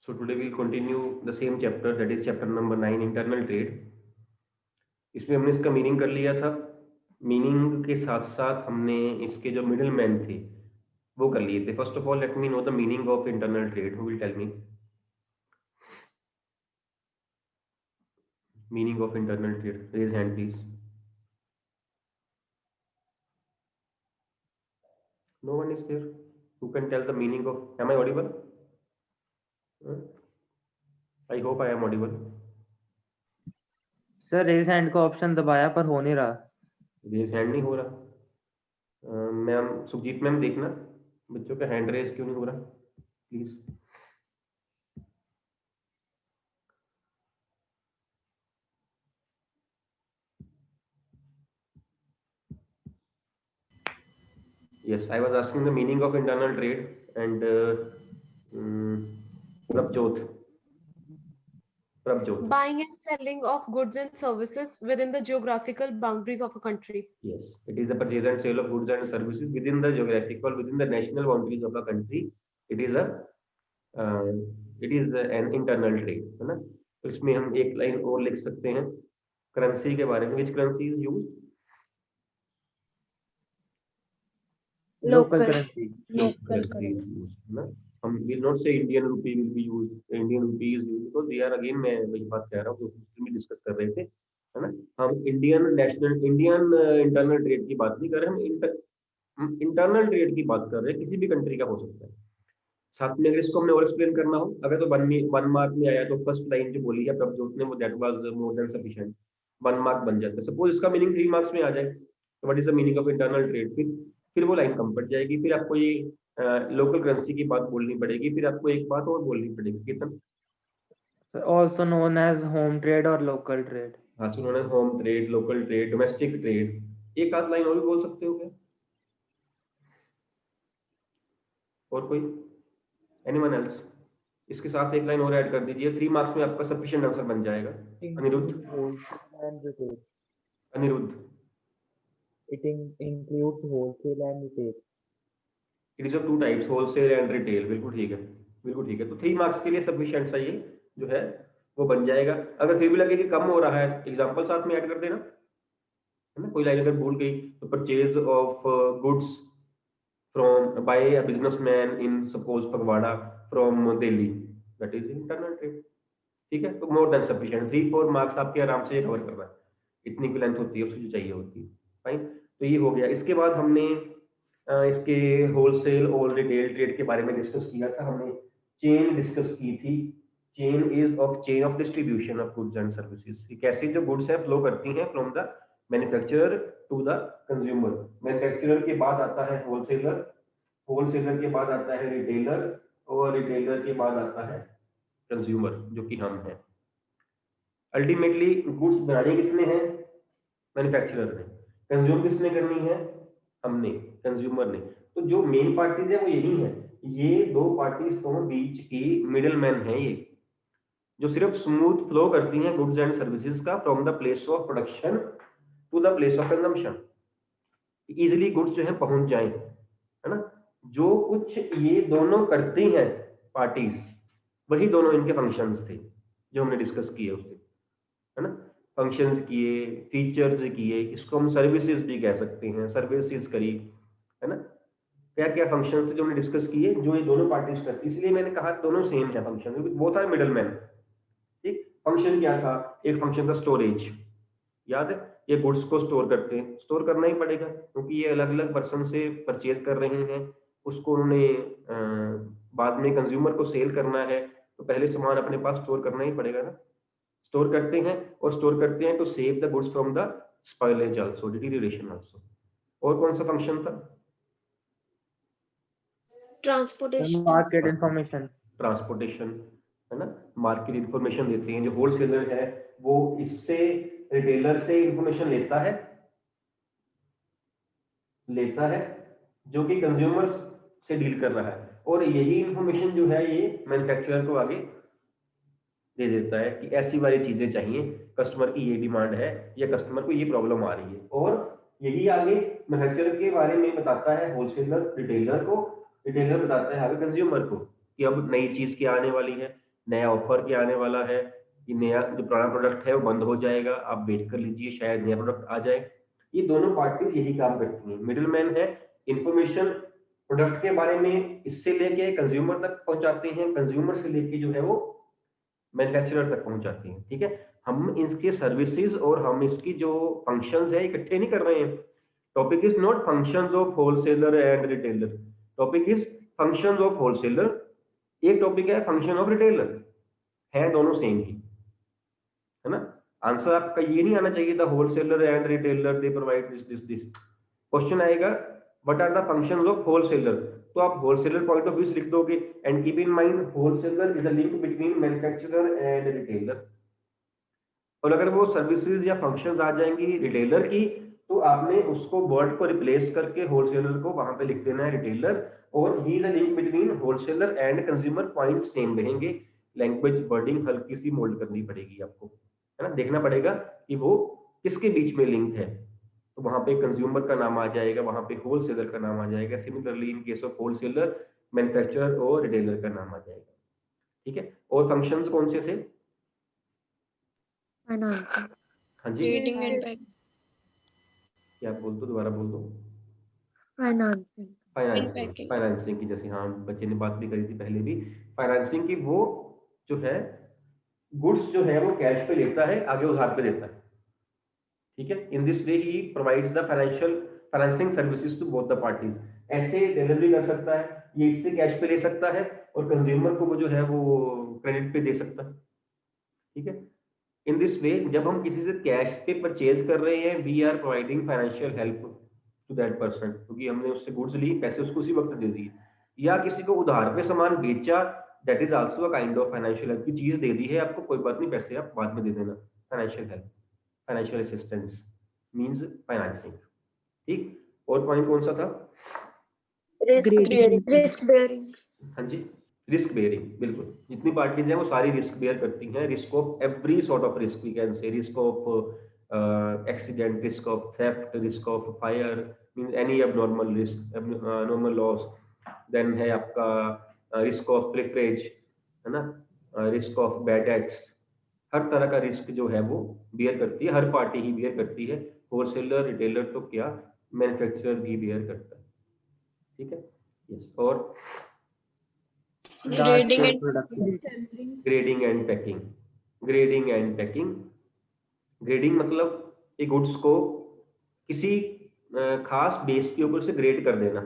So today we'll continue the same chapter, that is chapter number 9, internal trade. इसमें हमने इसका meaning कर लिया था। मीनिंग के साथ साथ हमने इसके जो मिडिल मैन थे वो कर लिए थे। First of all let me know the meaning of internal trade. Who will tell me meaning of internal trade? Raise hand please. No one is there who can tell the meaning of. Am I audible? I hope I am audible. Sir raise hand का option दबाया पर हो नहीं रहा। Raise hand नहीं हो रहा। Ma'am Sukhjeet ma'am देखना बच्चों का हैंड रेज क्यों नहीं हो रहा please. Yes, I was asking the meaning of internal trade and Prabjot. Buying and selling of goods and services within the geographical boundaries of a country. Yes, it is the purchase and sale of goods and services within the geographical, within the national boundaries of a country. It is an internal trade, है ना। तो इसमें हम एक line और लिख सकते हैं करेंसी के बारे में। Which currency is used? Local currency. Local Currency is used, है ना। हम will not say Indian rupee will be used. Indian rupee is used because they are again मैं वही बात कह रहा हूँ जो उसमें डिस्कस कर रहे थे, है ना। हम इंडियन इंटरनल ट्रेड की बात नहीं कर रहे, हम इंटरनल ट्रेड की बात कर रहे हैं। किसी भी कंट्री का हो सकता है। साथ में अगर इसको हमने और एक्सप्लेन करना हो, अगर तो वन मार्क में आया तो फर्स्ट लाइन जो बोली है प्रभजोत ने वो that was more than sufficient, 1 mark बन जाता है। सपोज इसका मीनिंग 3 मार्क्स में आ जाए तो what is the meaning of internal trade, फिर वो लाइन कम पड़ जाएगी। फिर आपको ये लोकल करेंसी की बात बोलनी पड़ेगी। फिर आपको एक बात और बोलनी पड़ेगी कितना, also known age home trade और लोकल ट्रेड। हाँ सुनो, home trade, local trade, domestic trade. एक आध लाइन और भी बोल सकते हो क्या? और कोई एनीवन एल्स? इसके साथ एक लाइन और ऐड कर दीजिए, 3 मार्क्स में आपका सफिशिएंट आंसर बन जाएगा। Aniruddh It includes wholesale and retail. It is of 2 types, wholesale and retail. बिल्कुल ठीक है, बिल्कुल ठीक है। तो 3 मार्क्स के लिए सफिशिएंट सा ये जो है वो बन जाएगा। अगर फिर भी लगे कि कम हो रहा है, एग्जांपल साथ में ऐड कर देना, है ना। कोई लाइन अगर भूल गई तो purchase of goods from by a businessman in suppose Phagwara from Delhi, that is internal trade. ठीक है, तो मोर देन सफिशिएंट 3-4 मार्क्स आपके आराम से कवर कर रहा है। इतनी की लेंथ होती है उसकी जो चाहिए होती है। फाइन, तो ये हो गया। इसके बाद हमने इसके होलसेल और रिटेल ट्रेड के बारे में डिस्कस किया था। हमने चेन डिस्कस की थी। Chain is of chain of distribution of goods and services. कैसे जो गुड्स है फ्लो करती हैं from the manufacturer to the consumer. Manufacturer के बाद आता है होलसेलर, होलसेलर के बाद आता है रिटेलर, और रिटेलर के बाद आता है कंज्यूमर जो कि हम हैं। अल्टीमेटली गुड्स बनानी किसने है? मैन्युफैक्चरर ने। कंज्यूम किसने करनी है? हमने, कंज्यूमर ने। तो जो मेन पार्टीज है वो यही है। ये दो पार्टीज तो बीच की मिडिल मैन है, ये जो सिर्फ स्मूथ फ्लो करती हैं गुड्स एंड सर्विसेज का from the place of production to the place of consumption. Easily goods जो है पहुंच जाए, है ना। जो कुछ ये दोनों करती हैं पार्टीज, वही दोनों इनके फंक्शंस थे जो हमने डिस्कस किए उससे, है ना। फंक्शंस किए, फीचर्स किए, इसको हम सर्विसेज भी कह सकते हैं, सर्विसेज करी, है ना। क्या क्या फंक्शंस थे जो हमने डिस्कस किए जो ये दोनों पार्टीज करती। इसलिए मैंने कहा दोनों सेम है फंक्शन, क्योंकि वो था मिडल मैन। ठीक, फंक्शन क्या था? एक फंक्शन था स्टोरेज, याद है। ये गुड्स को स्टोर करते हैं, स्टोर करना ही पड़ेगा क्योंकि ये अलग अलग पर्सन से परचेज कर रहे हैं, उसको उन्होंने बाद में कंज्यूमर को सेल करना है, तो पहले सामान अपने पास स्टोर करना ही पड़ेगा ना। स्टोर करते हैं और स्टोर करते हैं to save the goods from the spoilage also, deterioration also. और कौन सा फंक्शन था? Transportation. Market information. ट्रांसपोर्टेशन, है ना। मार्केट इंफॉर्मेशन देते हैं। जो होलसेलर है वो इससे, रिटेलर से इंफॉर्मेशन लेता है जो कि कंज्यूमर से डील कर रहा है, और यही इंफॉर्मेशन जो है ये मैन्युफैक्चरर को आगे दे देता है कि ऐसी वाली चीजें चाहिए, कस्टमर की ये डिमांड है या कस्टमर को ये प्रॉब्लम आ रही है, और यही आगे मैन्युफैक्चरर के बारे में बताता है होलसेलर रिटेलर को, रिटेलर बताता है आगे कंज्यूमर को कि अब नई चीज क्या आने वाली है, नया ऑफर क्या आने वाला है, कि नया जो पुराना प्रोडक्ट है वो बंद हो जाएगा, आप वेट कर लीजिए शायद नया प्रोडक्ट आ जाए। ये दोनों पार्टीज यही काम करती हैं। मिडिलमैन है, इंफॉर्मेशन प्रोडक्ट के बारे में इससे लेके कंज्यूमर तक पहुंचाते हैं, कंज्यूमर से लेके जो है वो मैन्युफैक्चरर तक पहुंचाते हैं। ठीक है, हम इसके सर्विसेज और हम इसकी जो फंक्शंस है इकट्ठे नहीं कर रहे हैं। Topic is not functions of wholesaler and retailer, topic is functions of wholesaler, एक टॉपिक है फंक्शन ऑफ रिटेलर, है दोनों सेम ही, है ना। आंसर आपका ये नहीं आना चाहिए था wholesaler and retailer they provide this. Question आएगा what are the functions of wholesaler, तो आप होलसेलर पॉइंट ऑफ व्यू से लिख दोगे and keep in mind wholesaler is a link between manufacturer and retailer. और अगर वो सर्विसेज या फंक्शंस आ जाएंगी रिटेलर की, तो आपने उसको वर्ड को रिप्लेस करके होलसेलर को वहां पे लिख देना है रिटेलर, और he is a link between wholesaler and consumer, point same रहेंगे। लैंग्वेज वर्डिंग हल्की सी मोल्ड करनी पड़ेगी आपको, है ना, देखना पड़ेगा कि वो किसके बीच में लिंक है, तो वहां पे कंज्यूमर का नाम आ जाएगा, वहां पे होलसेलर का नाम आ जाएगा। Similarly in case of wholesaler manufacturer और रिटेलर का नाम आ जाएगा। ठीक है, और फंक्शंस कौन से थे? Financing. हाँ जी, Reading and packing. क्या बोल दो, दोबारा बोल दो। Financing. Financing, packing. फाइनेंसिंग की, जैसे हाँ बच्चे ने बात भी करी थी पहले भी, फाइनेंसिंग की वो जो है गुड्स जो है वो कैश पे लेता है, आगे उधार पे देता है। ठीक है, in this way he provides the financing services to both the parties. ऐसे डिलीवरी कर सकता है, ये इससे कैश पे ले सकता है और कंज्यूमर को वो जो है वो क्रेडिट पे दे सकता है। ठीक है, इन दिस वे जब हम किसी से कैश पे परचेज कर रहे हैं, we are providing financial help to that person, क्योंकि हमने उससे गुड्स ली, पैसे उसको उसी वक्त दे दिए, या किसी को उधार पे सामान बेचा, that is also a kind of financial help. की चीज दे दी है आपको, कोई बात नहीं, पैसे आप बाद में दे देना। Financial help, financial assistance means financing. ठीक, और पॉइंट कौन सा था? Risk bearing. हाँ जी, रिस्क बेयरिंग, बिल्कुल। जितनी पार्टीज हैं वो सारी रिस्क बेयर करती हैं, risk of every sort of risk, we can say risk of accident, risk of theft, risk of fire, means any abnormal risk, normal loss. Then है आपका रिस्क ऑफ प्रिफरेज, है ना, risk of bad acts. हर तरह का risk जो है वो बियर करती है, हर पार्टी ही बियर करती है। होलसेलर रिटेलर तो क्या, मैन्युफैक्चरर भी बियर करता है। ठीक है, यस। और Grading and grading and packing, grading and packing. Grading मतलब एक गुड्स को किसी खास बेस के ऊपर से ग्रेड कर देना।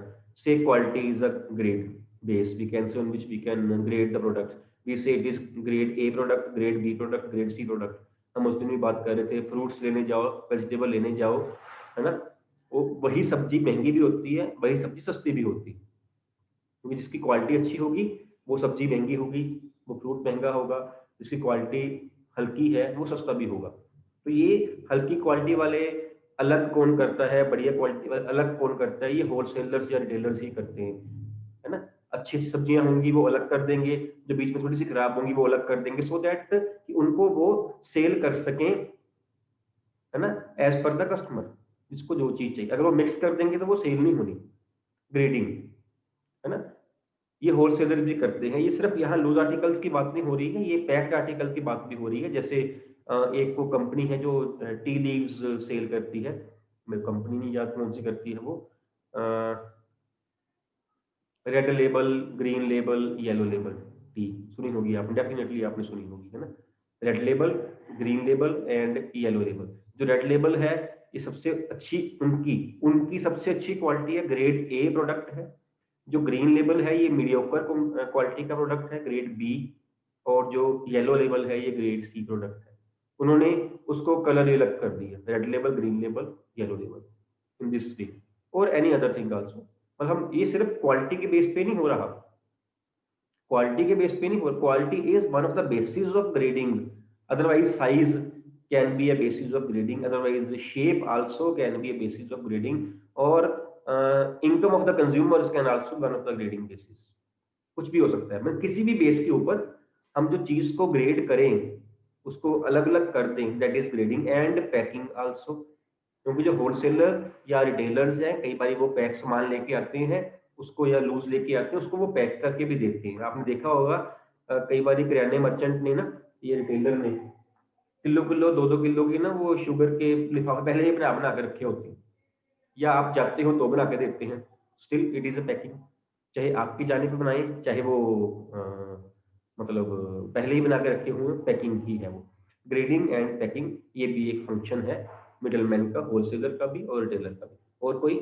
Say quality is a grade base, we can say on which we can grade the product. We say it is grade A product, grade B product, grade C product. हम उस दिन भी बात कर रहे थे, फ्रूट्स लेने जाओ, वेजिटेबल लेने जाओ, है ना, वो वही सब्जी महंगी भी होती है, वही सब्जी सस्ती भी होती है, क्योंकि जिसकी क्वालिटी अच्छी होगी वो सब्जी महंगी होगी, वो फ्रूट महंगा होगा। जिसकी क्वालिटी हल्की है वो सस्ता भी होगा। तो ये हल्की क्वालिटी वाले अलग कौन करता है, बढ़िया क्वालिटी वाले अलग कौन करता है? ये होलसेलर्स या रिटेलर्स ही करते हैं, है ना। अच्छी अच्छी सब्जियां होंगी वो अलग कर देंगे, जो बीच में थोड़ी सी खराब होंगी वो अलग कर देंगे, सो दैट कि उनको वो सेल कर सकें, है ना, एज पर द कस्टमर, जिसको जो चीज चाहिए। अगर वो मिक्स कर देंगे तो वो सेल नहीं होनी। ग्रेडिंग, है ना, ये होलसेलर भी करते हैं। ये सिर्फ यहाँ लूज आर्टिकल्स की बात नहीं हो रही है, ये पैक्ड आर्टिकल की बात भी हो रही है। जैसे एक वो कंपनी है जो टी लीव्स सेल करती है, मैं कंपनी नहीं याद कौन सी करती है वो, red label, green label, yellow label T, सुनी होगी आपने, डेफिनेटली आपने सुनी होगी, है ना। Red label, green label and yellow label. जो रेड लेबल है ये सबसे अच्छी, उनकी उनकी सबसे अच्छी क्वालिटी है, ग्रेड ए प्रोडक्ट है। जो ग्रीन लेबल है ये मीडियोकर क्वालिटी का प्रोडक्ट है, ग्रेड बी। और जो येलो लेबल है ये ग्रेड सी प्रोडक्ट है। उन्होंने उसको कलर अलग कर दिया, red label, green label, yellow label, in this वे, और एनी अदर थिंग आल्सो। और हम ये सिर्फ क्वालिटी के बेस पे नहीं हो रहा, क्वालिटी के बेस पे नहीं हो रहा, quality is one of the basis of grading. Otherwise size can be a basis of grading, otherwise shape also can be a basis of grading, और income of the consumers can also one of the grading basis. कुछ भी हो सकता है, मतलब किसी भी base के ऊपर हम जो चीज को ग्रेड करें उसको अलग अलग कर दें, that is grading and packing also. क्योंकि जो होलसेलर या रिटेलर्स हैं कई बार वो पैक सामान लेके आते हैं उसको, या लूज लेके आते हैं उसको, वो पैक करके भी देते हैं। आपने देखा होगा कई बार किराने मर्चेंट ने ना, ये रिटेलर ने किलो 2-2 किलो की ना वो शुगर के लिफाफे पहले ही बना के रखे होते हैं, या आप जाते हो तो बना के देते हैं, still it is a packing. चाहे आपकी जाने पे बनाए, चाहे वो मतलब पहले ही बना के रखे हुए, पैकिंग ही है वो। ग्रेडिंग एंड पैकिंग ये भी एक फंक्शन है मिडलमैन का, होलसेलर का भी और रिटेलर का भी। और कोई?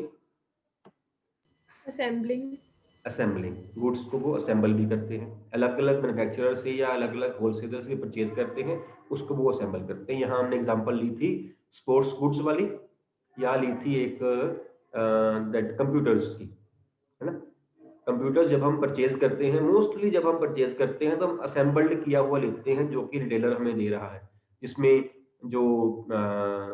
assembling, असेंबलिंग, गुड्स को वो असेंबल भी करते हैं, अलग अलग मैन्युफैक्चरर से या अलग अलग होलसेलर से परचेज करते हैं, उसको वो असेंबल करते हैं। यहाँ हमने एग्जांपल ली थी स्पोर्ट्स गुड्स वाली, या ली थी एक दैट कंप्यूटर्स की, है ना। कंप्यूटर जब हम परचेज करते हैं, मोस्टली जब हम परचेज करते हैं तो हम असेंबल्ड किया हुआ लेते हैं, जो कि रिटेलर हमें दे रहा है, जिसमें जो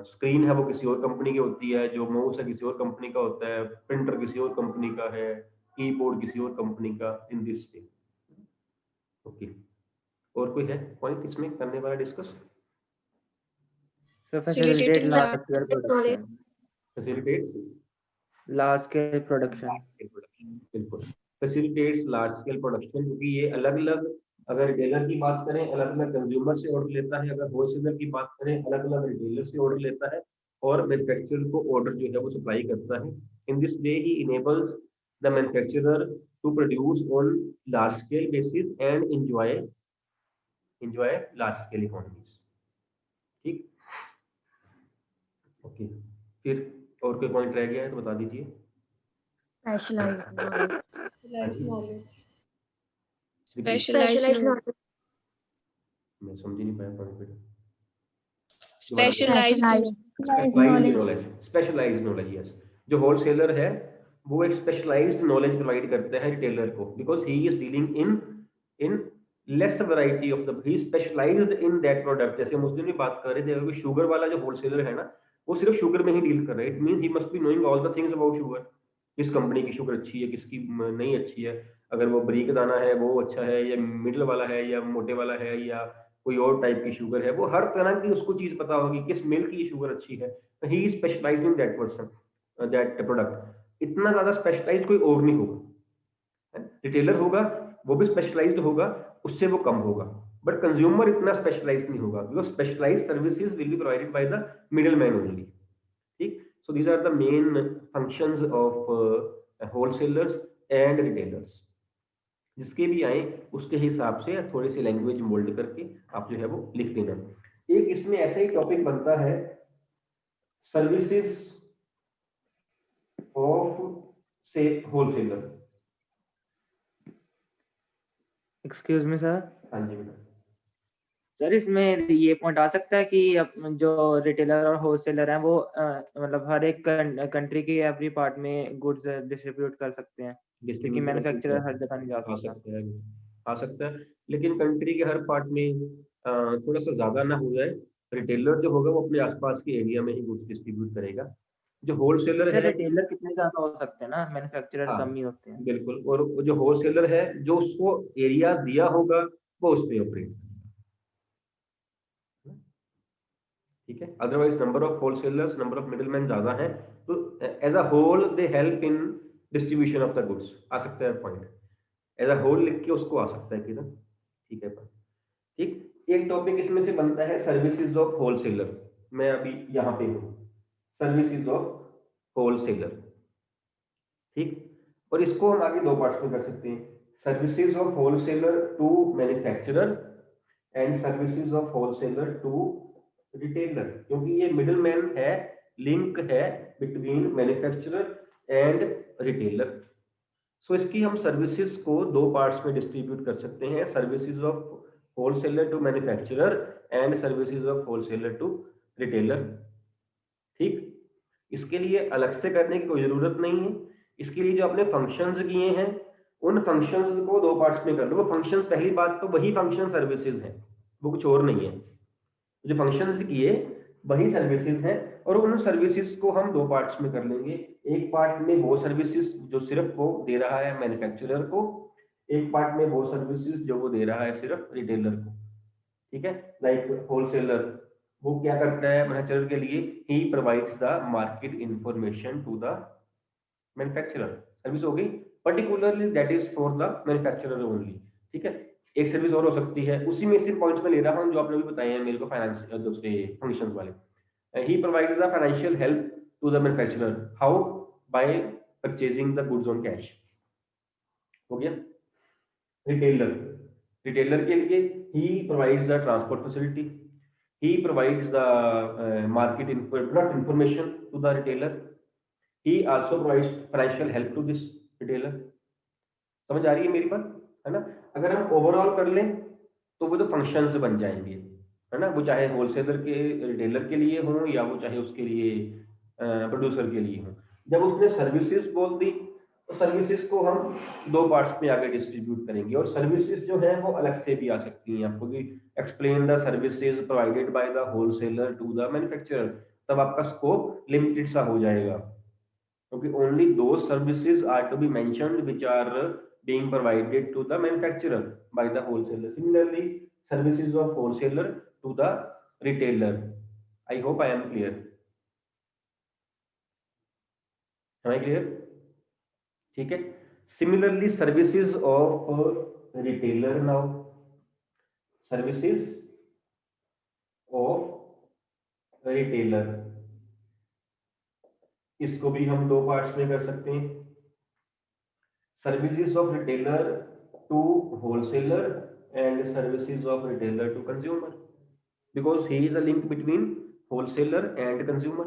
स्क्रीन है वो किसी और कंपनी की होती है, जो माउस है किसी और कंपनी का होता है, प्रिंटर किसी और कंपनी का है, कीबोर्ड किसी और कंपनी का, इन दिस वे। ओके, और कोई है पॉइंट इसमें करने वाला discuss? So facilitate Facilitating large scale knowledge. production. Facilitates Large scale production. बिल्कुल, फैसिलिटेट्स लार्ज स्केल प्रोडक्शन, क्योंकि ये अलग अलग, अगर रिटेलर की बात करें अलग अलग कंज्यूमर से ऑर्डर लेता है, अगर होलसेलर की बात करें अलग अलग रिटेलर से ऑर्डर लेता है, और मैन्युफैक्चरर को ऑर्डर जो है वो सप्लाई करता है। In this way he enables the manufacturer to produce on large scale basis and enjoy large scale economies. ठीक, ओके। फिर और कोई पॉइंट रह गया है तो बता दीजिए। Specialized knowledge. specialized knowledge, Repeat. Specialized knowledge. मैं समझ ही नहीं पाया पॉइंट पे। specialized Specialized knowledge. Specialised knowledge, yes. जो होलसेलर है वो एक स्पेशलाइज्ड नॉलेज प्रोवाइड करता है रिटेलर को, because he is dealing in less variety of the, he specialised in that product. जैसे हम उस दिन भी बात कर रहे थे, अगर शुगर वाला जो होलसेलर है ना, वो सिर्फ शुगर में ही डील कर रहा है, it means he must be knowing all the things about sugar, किस कंपनी की शुगर अच्छी है, किसकी नहीं अच्छी है, अगर वो बारीक दाना है वो अच्छा है, या मिडिल वाला है, या मोटे वाला है, या कोई और टाइप की शुगर है, वो हर तरह की उसको चीज पता होगी, किस मिल्क की शुगर अच्छी है। He is specialised in that person, that product. इतना ज्यादा स्पेशलाइज्ड कोई और नहीं होगा। रिटेलर होगा वो भी स्पेशलाइज्ड होगा, उससे वो कम होगा, बट कंज्यूमर इतना स्पेशलाइज्ड नहीं होगा, because specialised services will be provided by the middle man only. ठीक, so these are the main functions of wholesalers and retailers। जिसके भी आए उसके हिसाब से थोड़ी सी लैंग्वेज मोल्ड करके आप जो है वो लिख देना। एक इसमें ऐसा ही टॉपिक बनता है, सर्विसेज ऑफ से होलसेलर। Excuse me sir. हाँ जी बेटा। सर इसमें ये पॉइंट आ सकता है कि जो रिटेलर और होलसेलर हैं वो मतलब हर एक कंट्री के एवरी पार्ट में गुड्स डिस्ट्रीब्यूट कर सकते हैं, क्योंकि मैन्युफैक्चरर हर जगह नहीं जा आ सकता। सकता है, आ सकता है, लेकिन कंट्री के हर पार्ट में थोड़ा सा ज्यादा ना हो जाए। रिटेलर जो होगा वो अपने आसपास के एरिया में ही गुड्स डिस्ट्रीब्यूट करेगा। जो होलसेलर सर है, रिटेलर कितने ज्यादा हो सकते हैं ना, मैन्युफैक्चरर हाँ कम ही होते हैं। बिल्कुल, और जो होलसेलर है जो उसको एरिया दिया होगा वो उस पे ऑपरेट करेगा। ठीक है, otherwise number of wholesalers, number of middleman ज्यादा है, तो as a whole they help in distribution of the goods. आ सकता है पॉइंट, एज अ होल लिख के उसको आ सकता है कि ना। ठीक है पॉइंट। ठीक, एक टॉपिक इसमें से बनता है सर्विसेज ऑफ होलसेलर। मैं अभी यहाँ पे हूँ, सर्विसेज ऑफ होलसेलर। ठीक, और इसको हम आगे दो पार्ट्स में कर सकते हैं, services of wholesaler to manufacturer and services of wholesaler to retailer, क्योंकि ये मिडिल मैन है, लिंक है between manufacturer and retailer. So इसकी हम सर्विसेज को दो पार्ट्स में डिस्ट्रीब्यूट कर सकते हैं, services of wholesaler to manufacturer and services of wholesaler to retailer. ठीक, इसके लिए अलग से करने की कोई जरूरत नहीं है। इसके लिए जो आपने फंक्शंस किए हैं उन फंक्शंस को दो पार्ट्स में कर लो। वो फंक्शंस, पहली बात तो वही फंक्शन सर्विसेज हैं, वो कुछ और नहीं है। जो फंक्शंस किए वही सर्विसेज हैं, और उन सर्विसेज को हम दो पार्ट्स में कर लेंगे। एक पार्ट में वो सर्विसेज जो सिर्फ वो दे रहा है मैन्युफैक्चरर को, एक पार्ट में वो सर्विसेज जो वो दे रहा है सिर्फ रिटेलर को। ठीक है, लाइक होलसेलर वो क्या करता है मैन्युफैक्चरर के लिए, he provides the market information to the manufacturer. Service हो गई, particularly that is for the manufacturer only. ठीक है, एक सर्विस और हो सकती है, उसी में से पॉइंट्स में ले रहा हूँ जो आपने भी बताए हैं मेरे को, फाइनेंस दूसरे फंक्शंस वाले। He provides the financial help to the manufacturer, how? By purchasing the goods on cash. हो गया। रिटेलर, रिटेलर के लिए he provides the transport facility, he provides the market product information to the retailer, he also provides financial help to this retailer. समझ आ रही है मेरी बात, है ना? अगर हम ओवरऑल कर लें तो वो तो फंक्शंस बन जाएंगे, है ना? वो चाहे होलसेलर के रिटेलर के लिए हो या वो चाहे उसके लिए प्रोड्यूसर के लिए हो। जब उसने सर्विसेज बोल दी तो सर्विसेज को हम दो पार्ट्स में आगे डिस्ट्रीब्यूट करेंगे, और सर्विसेज जो है वो अलग से भी आ सकती हैं आपको, कि explain the services provided by the wholesaler to the manufacturer, तब आपका स्कोप लिमिटेड सा हो जाएगा, क्योंकि ओनली दो services are to be mentioned which are being provided to the manufacturer by the wholesaler. Similarly, services of wholesaler to the retailer. I hope I am clear. Am I clear? ठीक है। Similarly, services of retailer now. Services of retailer. इसको भी हम दो parts में कर सकते हैं। Services of retailer to wholesaler and services of retailer to consumer, because he is a link between wholesaler and consumer।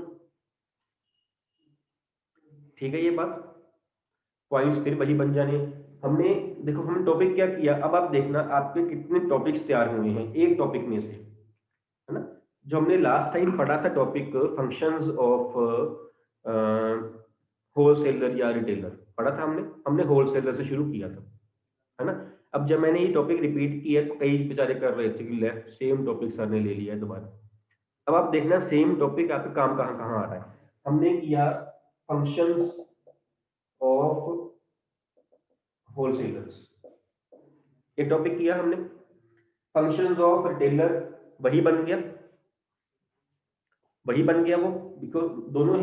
ठीक है, ये बात पॉइंट्स फिर वही बन जाने। हमने देखो हमने टॉपिक क्या किया, अब आप देखना आपके कितने टॉपिक्स तैयार हुए हैं एक टॉपिक में से, है ना? जो हमने लास्ट टाइम पढ़ा था टॉपिक फंक्शंस ऑफ होलसेलर या रिटेलर पढ़ा था हमने होलसेलर से शुरू किया था, है ना? अब जब मैंने ये टॉपिक रिपीट किया तो कई बेचारे कर रहे थे कि लेफ्ट सेम टॉपिक सर ने ले लिया है दोबारा। अब आप देखना सेम टॉपिक आपके काम कहाँ कहाँ आ रहा है। हमने किया फंक्शंस ऑफ होलसेलर्स, ये टॉपिक किया हमने। फंक्शंस ऑफ रिटेलर वही बन गया वो, बिकॉज दोनों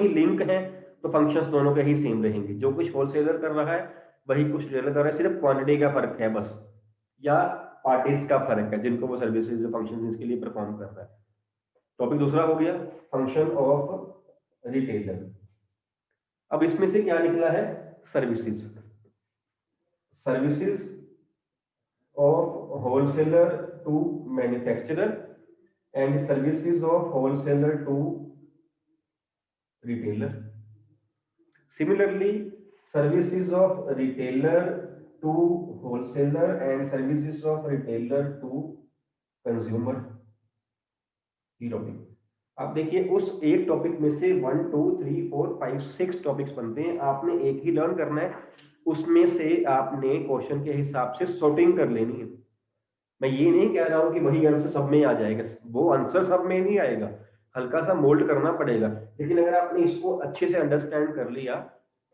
ही लिंक हैं, तो फंक्शंस दोनों के ही सेम रहेंगे। जो कुछ होलसेलर कर रहा है वही कुछ रिटेलर कर रहा है, सिर्फ क्वांटिटी का फर्क है बस, या पार्टीज का फर्क है जिनको वो सर्विसेज फंक्शन इसके लिए परफॉर्म कर रहा है। टॉपिक दूसरा हो गया फंक्शन ऑफ रिटेलर। अब इसमें से क्या निकला है? Services of wholesaler to manufacturer and services of wholesaler to retailer. Similarly services of retailer to wholesaler and services of retailer to consumer. ये टॉपिक आप देखिए, उस एक टॉपिक में से 1 2 3 4 5 6 टॉपिक्स बनते हैं, आपने एक ही लर्न करना है, उसमें से आपने क्वेश्चन के हिसाब से सॉर्टिंग कर लेनी है। मैं ये नहीं कह रहा हूं कि वही आंसर सब में आ जाएगा, वो आंसर सब में नहीं आएगा, हल्का सा मोल्ड करना पड़ेगा, लेकिन अगर आपने इसको अच्छे से अंडरस्टैंड कर लिया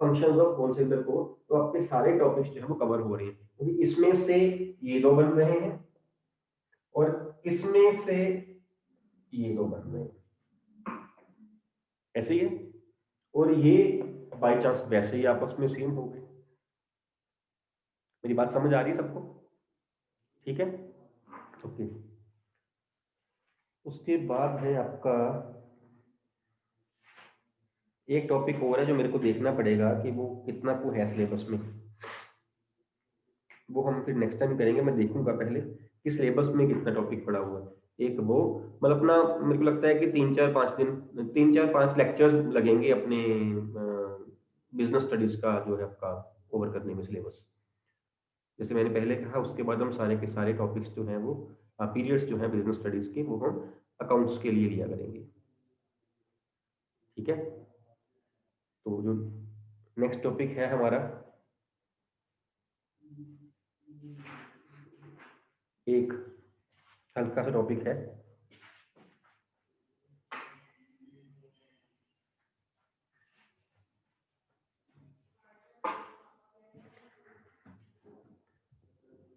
फंक्शंस ऑफ होलसेलर को, तो आपके सारे टॉपिक्स जो है वो कवर हो रहे हैं, क्योंकि इसमें से ये दो बन रहे हैं और इसमें से ये दो बन रहे हैं, ऐसे ही है, और ये बाय चांस वैसे ही आपस में सेम हो गए। मेरी बात समझ आ रही है सबको? ठीक है, ओके। उसके बाद है आपका एक टॉपिक और है जो मेरे को देखना पड़ेगा कि वो कितना को है सिलेबस में, वो हम फिर नेक्स्ट टाइम करेंगे। मैं देखूंगा पहले कि सिलेबस में कितना टॉपिक पड़ा हुआ है। एक वो मतलब अपना मेरे को लगता है कि 3-4-5 लेक्चर्स लगेंगे अपने बिजनेस स्टडीज का जो है आपका कवर करने में सिलेबस। जैसे मैंने पहले कहा, उसके बाद हम सारे के सारे टॉपिक्स जो हैं वो पीरियड्स जो हैं बिजनेस स्टडीज के, वो हम अकाउंट्स के लिए लिया करेंगे। ठीक है, तो जो नेक्स्ट टॉपिक है हमारा, एक हल्का सा टॉपिक है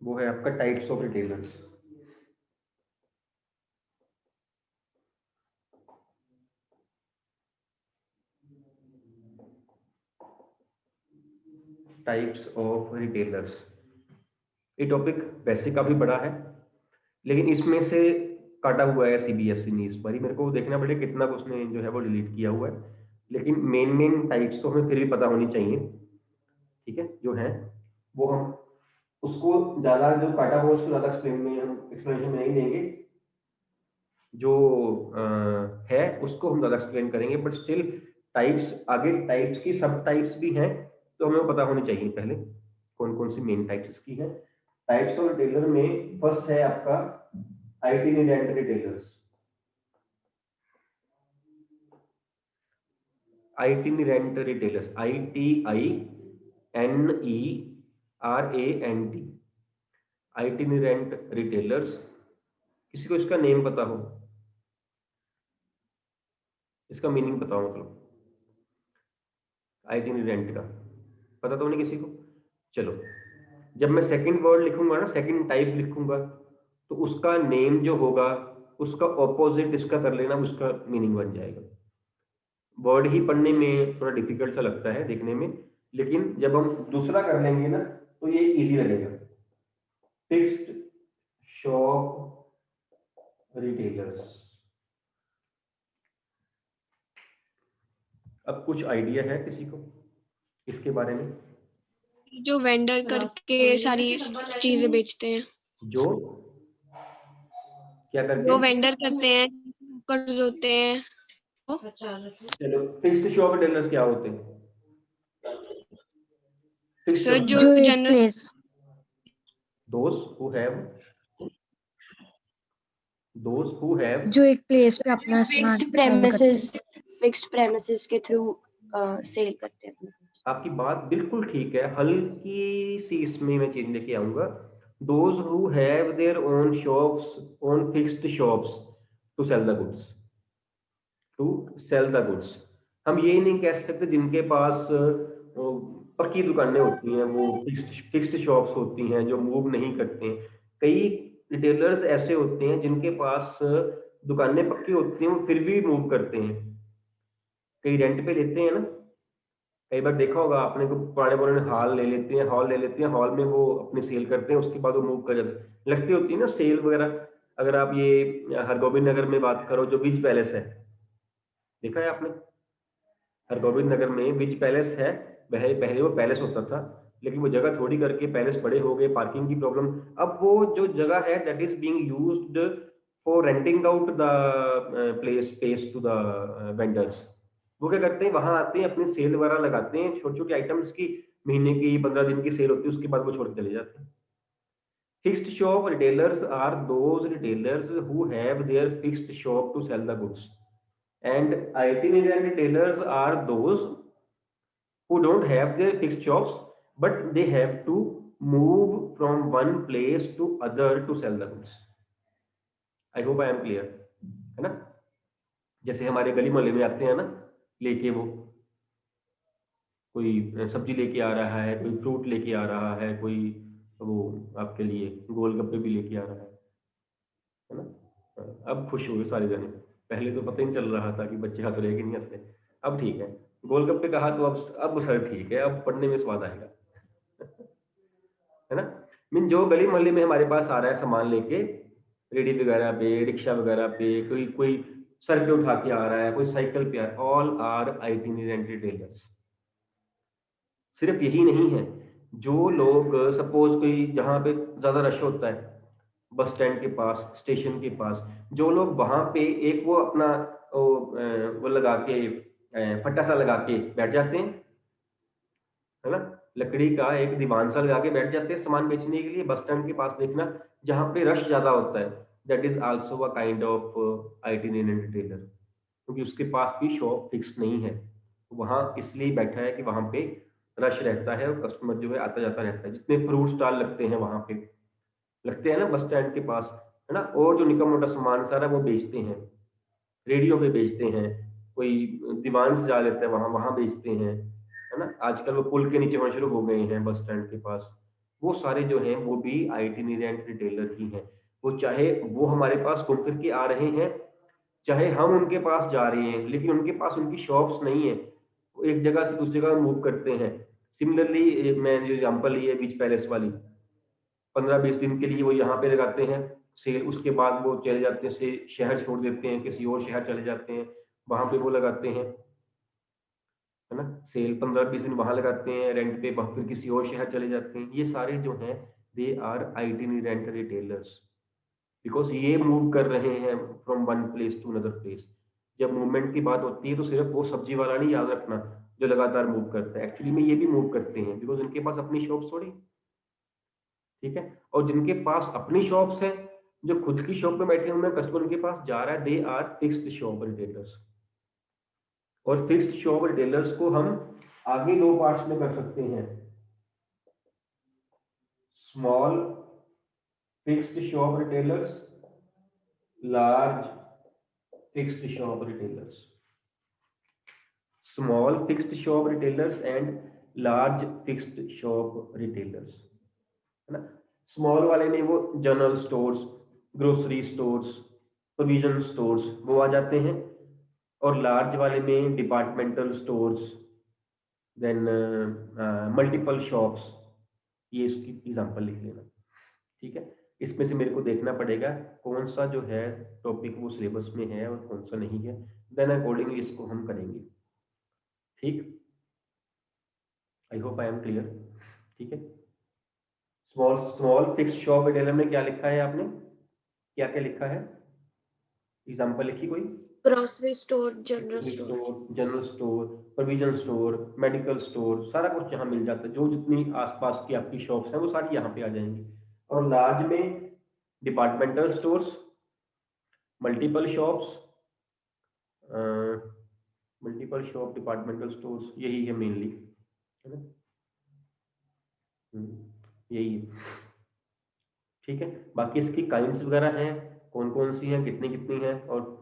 वो है आपका types of retailers. Types of retailers ये टॉपिक वैसे काफी बड़ा है, लेकिन इसमें से काटा हुआ है सीबीएसई ने इस बार ही। मेरे को देखना पड़ेगा कितना कुछ उसने जो है वो डिलीट किया हुआ है, लेकिन मेन टाइप्स तो हमें फिर भी पता होनी चाहिए, ठीक है, जो है वो हम उसको ज्यादा जो काटा हुआ उसको ज्यादा एक्सप्लेनेशन में नहीं देंगे, जो है उसको हम ज्यादा एक्सप्लेन करेंगे, बट स्टिल टाइप्स, आगे टाइप्स की सब टाइप्स भी हैं, तो हमें पता होनी चाहिए पहले कौन कौन सी मेन टाइप्स की है। टाइप्स ऑफ रिटेलर में फर्स्ट है आपका itinerant retailers. Itinerant retailers, ITINERANT, itinerant retailers. किसी को इसका नेम पता हो, इसका मीनिंग पता हो, मतलब आइटिनरेंट का पता तो नहीं किसी को? चलो, जब मैं सेकंड वर्ड लिखूंगा ना, सेकंड टाइप लिखूंगा, तो उसका नेम जो होगा उसका ऑपोजिट इसका कर लेना, उसका मीनिंग बन जाएगा। वर्ड ही पढ़ने में थोड़ा डिफिकल्ट सा लगता है देखने में, लेकिन जब हम दूसरा कर लेंगे ना तो ये इजी लगेगा। Fixed shop retailers. अब कुछ आइडिया है किसी को इसके बारे में? जो वेंडर करके सारी चीजें बेचते हैं, जो क्या करते जो हैं? वेंडर करते हैं, कर्ज होते हैं। चलो, फिक्स्ड शॉप रिटेलर्स क्या होते हैं? फिक्स्ड सर शॉप, जो जो एक general place those who have जो एक प्लेस पे अपना सामान फिक्स्ड प्रेमिसेस के थ्रू सेल करते हैं। आपकी बात बिल्कुल ठीक है, हल्की सी इसमें मैं चेंज लेके आऊंगा। Those who have their own shops, own fixed shops to sell the goods, to sell the goods. हम ये नहीं कह सकते जिनके पास पक्की दुकानें होती हैं, वो फिक्स्ड शॉप्स होती हैं जो मूव नहीं करते हैं। कई रिटेलर्स ऐसे होते हैं जिनके पास दुकानें पक्की होती हैं, वो फिर भी मूव करते हैं। कई रेंट पे लेते हैं ना, कई बार देखा होगा आपने को, पुराने पुराने हॉल ले लेते हैं, हॉल में वो अपनी सेल करते हैं, उसके बाद वो मूव कर जाते हैं। लगती होती है ना सेल वगैरह। अगर आप ये हरगोबिंद नगर में बात करो, जो बीच पैलेस है, देखा है आपने? हरगोबिंद नगर में बीच पैलेस है, पहले वो पैलेस होता था, लेकिन वो जगह थोड़ी करके पैलेस बड़े हो गए, पार्किंग की प्रॉब्लम। अब वो जो जगह है that is being used for renting out the place space to the vendors. वो क्या करते हैं, वहां आते हैं, अपनी सेल वगैरह लगाते हैं, छोटे छोटे आइटम्स की, महीने की 15 दिन की सेल होती है, उसके बाद वो छोड़ के चले जाते हैं। Fixed shop retailers are those retailers who have their fixed shop to sell the goods, and itinerant retailers are those who don't have their fixed shops, but they have to move from one place to other to sell the goods. I hope I am clear, है ना? जैसे हमारे गली मोहल्ले में आते हैं ना लेके, वो कोई सब्जी लेके आ रहा है, कोई फ्रूट लेके आ रहा है, कोई वो आपके लिए गोलगप्पे भी लेके आ रहा है ना? अब खुश हुए सारे जने। पहले तो पता ही नहीं चल रहा था कि बच्चे हंस रहे कि नहीं हंस रहे। अब ठीक है, गोलगप्पे कहा तो अब सर ठीक है, अब पढ़ने में स्वाद आएगा। है ना? मीन जो गली मोहल्ले में हमारे पास आ रहा है सामान लेके, रेडी वगैरह पे, रिक्शा वगैरह पे, कोई सर पे उठा के आ रहा है, कोई साइकिल पे आ रहा है, ऑल आर आइटिनरेंट रिटेलर्स। सिर्फ यही नहीं है, जो लोग सपोज कोई जहाँ पे ज्यादा रश होता है, बस स्टैंड के पास, स्टेशन के पास, जो लोग वहां पे एक वो अपना वो लगा के फट्टा सा लगा के बैठ जाते हैं, है ना? लकड़ी का एक दीवान सा लगा के बैठ जाते हैं सामान बेचने के लिए। बस स्टैंड के पास देखना जहाँ पे रश ज्यादा होता है, that is also a kind of itinerant retailer, क्योंकि उसके पास भी शॉप फिक्स नहीं है, वहां इसलिए बैठा है कि वहां पे रश रहता है और कस्टमर जो है आता जाता रहता है। जितने फ्रूट स्टॉल लगते हैं वहां पे, लगते हैं ना बस स्टैंड के पास, है ना? और जो निका मोटा सामान सारा वो बेचते हैं, रेडियो पे बेचते हैं, कोई दीवान सजा लेता है वहां वहां बेचते हैं, है ना? आजकल वो पुल के नीचे होना शुरू हो गए हैं बस स्टैंड के पास। वो सारे जो हैं वो भी आइटिनरेंट रिटेलर ही हैं। वो चाहे वो हमारे पास घूम फिर के आ रहे हैं, चाहे हम उनके पास जा रहे हैं, लेकिन उनके पास उनकी शॉप्स नहीं है, वो एक जगह से दूसरी जगह मूव करते हैं। सिमिलरली मैं जो एग्जाम्पल ली है बीच पैलेस वाली, 15-20 दिन के लिए वो यहाँ पे लगाते हैं सेल, उसके बाद वो चले जाते हैं, से शहर छोड़ देते हैं, किसी और शहर चले जाते हैं, वहां पे वो लगाते हैं, है ना, सेल 15-20 दिन वहां लगाते हैं रेंट पे, फिर किसी और शहर चले जाते हैं। ये सारे जो हैं they are itinerant retailers, because ये मूव कर रहे हैं from one place to another place. जब मूवमेंट की बात होती है तो सिर्फ वो सब्जी वाला नहीं याद रखना जो लगातार मूव करता है, एक्चुअली में ये भी मूव करते हैं, बिकॉज उनके पास अपनी शॉप्स थोड़ी, ठीक है। और जिनके पास अपनी शॉप्स हैं, जो खुद की शॉप में बैठे हुए कस्टमर के पास जा रहा है, they are fixed shop retailers. और फिक्स्ड शॉप रिटेलर्स को हम आगे दो पार्ट्स में कर सकते हैं, small fixed shop retailers, large fixed shop retailers. Small fixed shop retailers and large fixed shop retailers, है ना। स्मॉल वाले में वो general stores, grocery stores, provision stores वो आ जाते हैं, और लार्ज वाले में departmental stores, then multiple shops. ये इसकी एग्जांपल लिख लेना, ठीक है। इसमें से मेरे को देखना पड़ेगा कौन सा जो है टॉपिक वो सिलेबस में है और कौन सा नहीं है, देन अकॉर्डिंगली इसको हम करेंगे, ठीक। I hope I am clear, ठीक है। स्मॉल फिक्स्ड शॉप रिटेलर में क्या लिखा है आपने, क्या क्या लिखा है, एग्जांपल लिखी कोई, grocery store, general store. General store, provision store, medical store, सारा कुछ यहाँ मिल जाता है। जो जितनी आसपास की आपकी शॉप्स हैं वो सारी यहाँ पे आ जाएंगी। और लार्ज में departmental stores, multiple shops, multiple shop, departmental stores, यही है मेनली, है ना। यही है, ठीक है। बाकी इसकी काइंड्स वगैरह हैं, कौन कौन सी हैं, कितनी कितनी हैं, और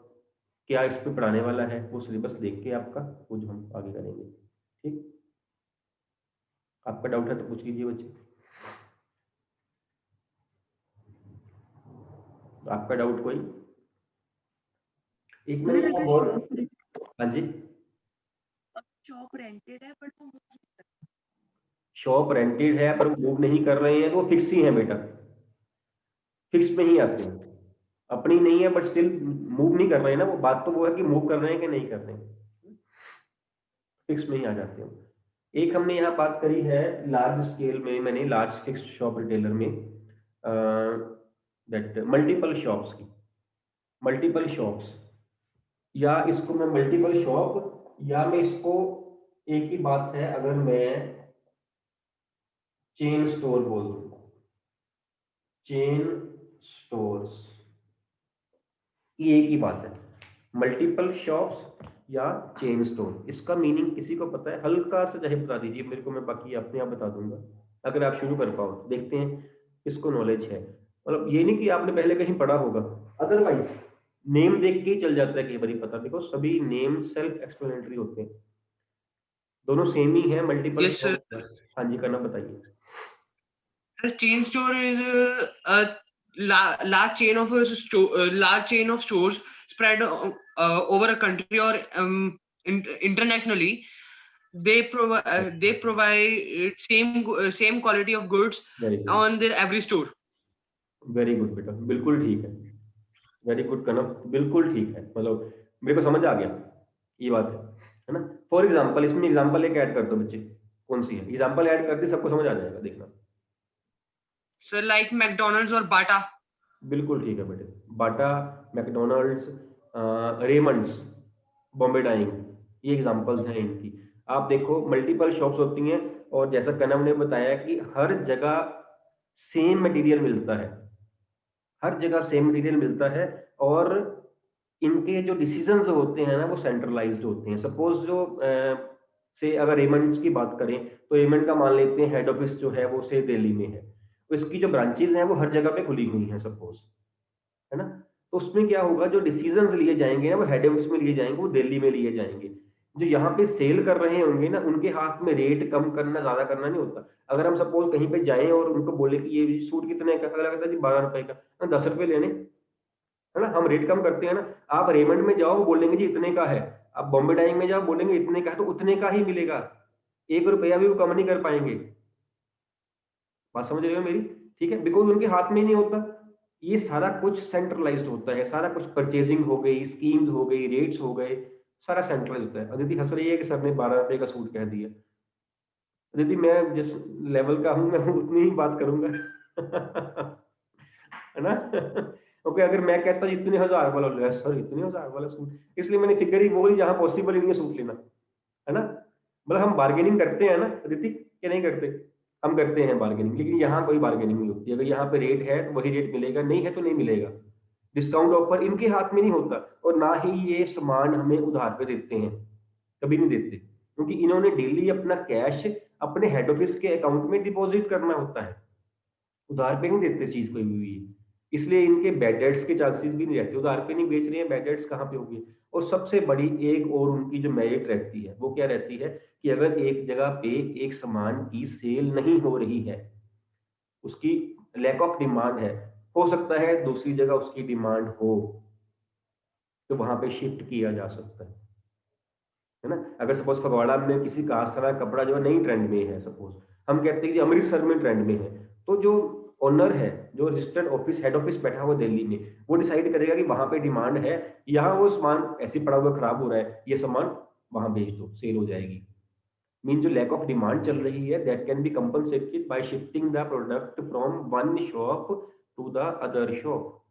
क्या इस पे पढ़ाने वाला है, वो सिलेबस देख के आपका वो जो हम आगे करेंगे, ठीक। आपका डाउट है तो पूछ लीजिए बच्चे, आपका डाउट कोई। एक मिनट यहाँ और, हाँ जी, शॉप रेंटेड है बट वो शॉप रेंटेड है पर मूव नहीं कर रहे हैं तो वो फिक्स ही है बेटा, फिक्स में ही आते हैं, अपनी नहीं है बट स्टिल मूव नहीं कर रहे हैं ना, वो बात तो वो है कि मूव कर रहे हैं कि नहीं कर रहे हैं, फिक्स में ही आ जाते हैं। एक हमने यहाँ बात करी है लार्ज स्केल में, मैंने लार्ज फिक्स्ड शॉप रिटेलर में दैट मल्टीपल शॉप्स की, मल्टीपल शॉप्स, या इसको मैं मल्टीपल शॉप, या मैं इसको एक ही बात है अगर मैं चेन स्टोर बोल दूं, चेन स्टोर्स, ये एक ही बात है, मल्टीपल शॉप्स या चेन स्टोर। इसका मीनिंग किसी को पता है, हल्का सा चाहे बता दीजिए मेरे को, मैं बाकी अपने आप बता दूंगा अगर आप शुरू कर पाओ। देखते हैं किसको नॉलेज है, मतलब ये नहीं कि आपने पहले कहीं पढ़ा होगा, अदरवाइज नेम देख के ही चल जाता है कई बार पता, बिकॉज सभी नेम सेल्फ एक्सप्लेनेटरी होते हैं, दोनों सेम ही है, मल्टीपल। Yes, sir. हाँ जी, करना बताइए। The chain store is a large chain of large chain of stores spread over a country or internationally. They provide same quality of goods on their every store. Very good बेटा, बिल्कुल ठीक है, very good कनव, बिल्कुल ठीक है, मतलब मेरे को समझ आ गया ये बात है ना। फॉर एग्जांपल इसमें एग्जांपल एक ऐड कर दो बच्चे, कौन सी है एग्जांपल ऐड कर दी, सबको समझ आ जाएगा, देखना। So like McDonald's और बाटा। बिल्कुल ठीक है बेटे, बाटा, मैकडोनल्ड्स, रेमंड्स, बॉम्बे डाइंग, ये एग्जांपल्स हैं इनकी। आप देखो मल्टीपल शॉप्स होती हैं, और जैसा कनव ने बताया कि हर जगह सेम मटेरियल मिलता है, हर जगह सेम मटेरियल मिलता है, और इनके जो डिसीजंस होते हैं ना वो सेंट्रलाइज्ड होते हैं। सपोज जो से अगर रेमंड्स की बात करें तो रेमंड का मान लेते हैं हेड ऑफिस जो है वो से दिल्ली में है, तो इसकी जो ब्रांचेज हैं वो हर जगह पे खुली हुई हैं सपोज, है ना। तो उसमें क्या होगा, जो डिसीजंस लिए जाएंगे ना वो हेड ऑफिस में लिए जाएंगे, वो दिल्ली में लिए जाएंगे। जो यहाँ पे सेल कर रहे होंगे ना उनके हाथ में रेट कम करना ज्यादा करना नहीं होता। अगर हम सपोज कहीं पे जाएं और उनको बोले कि ये सूट कितने का, अगला कहता है जी 12 रुपए का, 10 रुपए लेने, है ना, हम रेट कम करते हैं ना। आप रेमंड में जाओ बोलेंगे जी इतने का है, आप बॉम्बे डाइंग में जाओ बोलेंगे इतने का है, तो उतने का ही मिलेगा, 1 रुपया भी वो कम नहीं कर पाएंगे। बात समझ रहे हो मेरी, ठीक है, बिकॉज उनके हाथ में नहीं होता, ये सारा कुछ सेंट्रलाइज्ड होता है, सारा कुछ परचेजिंग हो गई, स्कीम्स हो गई, रेट्स हो गए, सारा सेंट्रलाइज होता है। अदिति हंस रही है कि सर ने 12 रुपए का सूट कह दिया। अदिति मैं जिस लेवल का हूं मैं उतनी ही बात करूंगा है ना ओके, अगर मैं कहता इतने हजार वाला ले सर, इतने हजार वाला सूट, इसलिए मैंने फिगर ही वो ही जहां पॉसिबल ही नहीं है सूट लेना, है ना। मतलब हम बार्गेनिंग करते हैं ना अदिति, कि नहीं करते? हम करते हैं बार्गेनिंग, लेकिन यहाँ कोई बार्गेनिंग नहीं होती। अगर यहाँ पे रेट है तो वही रेट मिलेगा, नहीं है तो नहीं मिलेगा। डिस्काउंट ऑफर इनके हाथ में नहीं होता, और ना ही ये सामान हमें उधार पे देते हैं, कभी नहीं देते, क्योंकि इन्होंने डेली अपना कैश अपने हेड ऑफिस के अकाउंट में डिपॉजिट करना होता है, उधार पे नहीं देते चीज कोई भी। इसलिए इनके बैड डेट्स के चांसेस भी नहीं रहते, उधार पे नहीं बेच रहे हैं, बैड डेट्स कहाँ पे होंगे। और सबसे बड़ी एक और उनकी जो मेरिट रहती है वो क्या रहती है, कि अगर एक जगह पे एक सामान की सेल नहीं हो रही है, उसकी लैक ऑफ डिमांड है, हो सकता है दूसरी जगह उसकी डिमांड हो, तो वहां पे शिफ्ट किया जा सकता है ना। अगर सपोज फगवाड़ा में किसी कास्ट का कपड़ा जो है नहीं ट्रेंड में है, सपोज हम कहते हैं कि अमृतसर में ट्रेंड में है, तो जो ओनर है, जो रजिस्टर्ड ऑफिस हेड ऑफिस बैठा हुआ दिल्ली में, वो डिसाइड करेगा कि वहां पे डिमांड है, यहाँ वो सामान ऐसे पड़ा हुआ खराब हो रहा है, ये सामान वहां भेज दो, सेल हो जाएगी। मीन जो लैक ऑफ डिमांड चल रही है, that can be compensated by shifting the product from one shop to the other shop.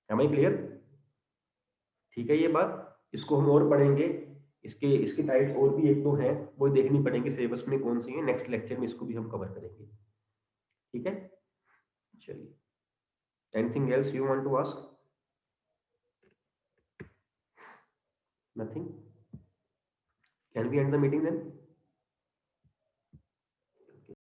Am I clear? ठीक है ये बात, इसको हम और पढ़ेंगे, इसके टाइप्स और भी एक दो हैं, वो देखनी पड़ेंगे सिलेबस में कौन सी है, नेक्स्ट लेक्चर में इसको भी हम कवर करेंगे। ठीक है, चलिए, anything else you want to ask? Nothing? Can we end the meeting then?